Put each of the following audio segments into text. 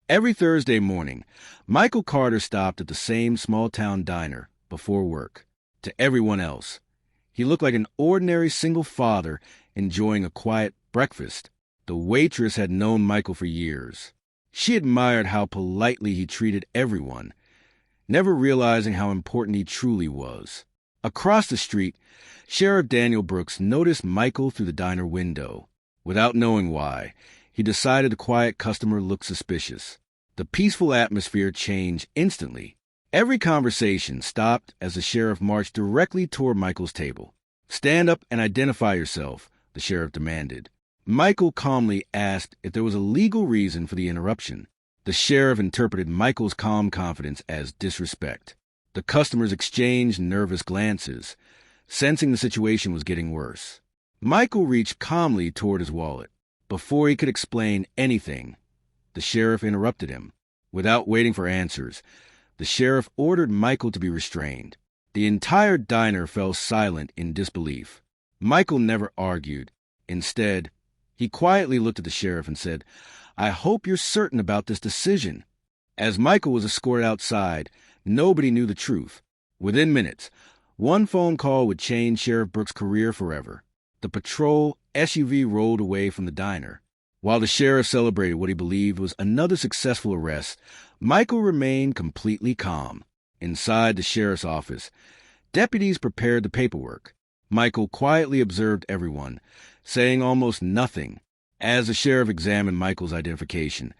Every Thursday morning, Michael Carter stopped at the same small-town diner before work. To everyone else, he looked like an ordinary single father enjoying a quiet breakfast. The waitress had known Michael for years. She admired how politely he treated everyone, never realizing how important he truly was. Across the street, Sheriff Daniel Brooks noticed Michael through the diner window. Without knowing why, he decided the quiet customer looked suspicious. The peaceful atmosphere changed instantly. Every conversation stopped as the sheriff marched directly toward Michael's table. "Stand up and identify yourself," the sheriff demanded. Michael calmly asked if there was a legal reason for the interruption. The sheriff interpreted Michael's calm confidence as disrespect. The customers exchanged nervous glances, sensing the situation was getting worse. Michael reached calmly toward his wallet. Before he could explain anything, the sheriff interrupted him. Without waiting for answers, the sheriff ordered Michael to be restrained. The entire diner fell silent in disbelief. Michael never argued. Instead, he quietly looked at the sheriff and said, "I hope you're certain about this decision." As Michael was escorted outside, nobody knew the truth. Within minutes, one phone call would change Sheriff Brooks' career forever. The patrol SUV rolled away from the diner. While the sheriff celebrated what he believed was another successful arrest, Michael remained completely calm. Inside the sheriff's office, deputies prepared the paperwork. Michael quietly observed everyone, saying almost nothing. As the sheriff examined Michael's identification,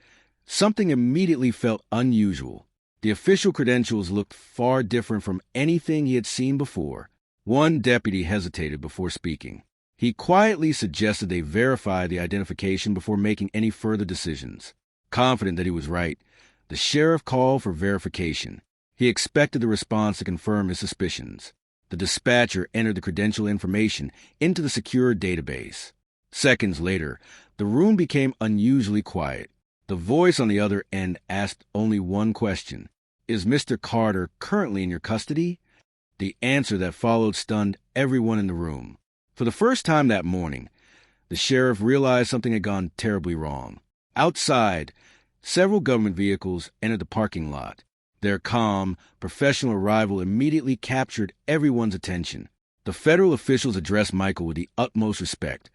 something immediately felt unusual. The official credentials looked far different from anything he had seen before. One deputy hesitated before speaking. He quietly suggested they verify the identification before making any further decisions. Confident that he was right, the sheriff called for verification. He expected the response to confirm his suspicions. The dispatcher entered the credential information into the secure database. Seconds later, the room became unusually quiet. The voice on the other end asked only one question: "Is Mr. Carter currently in your custody?" The answer that followed stunned everyone in the room. For the first time that morning, the sheriff realized something had gone terribly wrong. Outside, several government vehicles entered the parking lot. Their calm, professional arrival immediately captured everyone's attention. The federal officials addressed Michael with the utmost respect,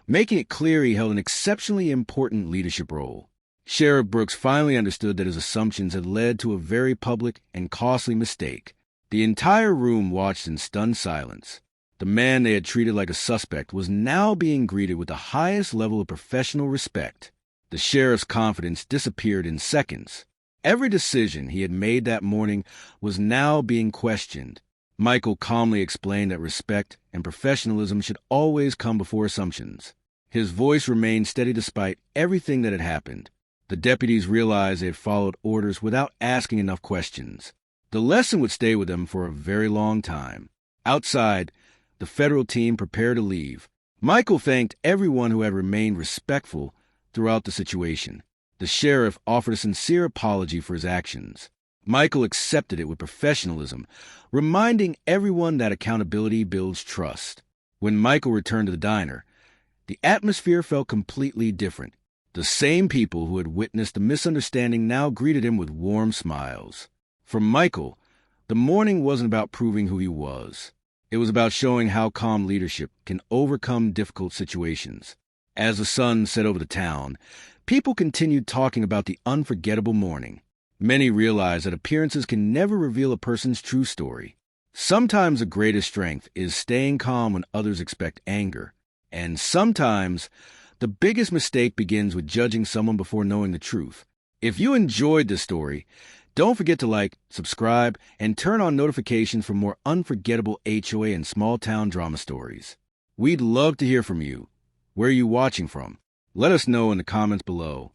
making it clear he held an exceptionally important leadership role. Sheriff Brooks finally understood that his assumptions had led to a very public and costly mistake. The entire room watched in stunned silence. The man they had treated like a suspect was now being greeted with the highest level of professional respect. The sheriff's confidence disappeared in seconds. Every decision he had made that morning was now being questioned. Michael calmly explained that respect and professionalism should always come before assumptions. His voice remained steady despite everything that had happened. The deputies realized they had followed orders without asking enough questions. The lesson would stay with them for a very long time. Outside, the federal team prepared to leave. Michael thanked everyone who had remained respectful throughout the situation. The sheriff offered a sincere apology for his actions. Michael accepted it with professionalism, reminding everyone that accountability builds trust. When Michael returned to the diner, the atmosphere felt completely different. The same people who had witnessed the misunderstanding now greeted him with warm smiles. For Michael, the morning wasn't about proving who he was. It was about showing how calm leadership can overcome difficult situations. As the sun set over the town, people continued talking about the unforgettable morning. Many realized that appearances can never reveal a person's true story. Sometimes the greatest strength is staying calm when others expect anger. And sometimes the biggest mistake begins with judging someone before knowing the truth. If you enjoyed this story, don't forget to like, subscribe, and turn on notifications for more unforgettable HOA and small-town drama stories. We'd love to hear from you. Where are you watching from? Let us know in the comments below.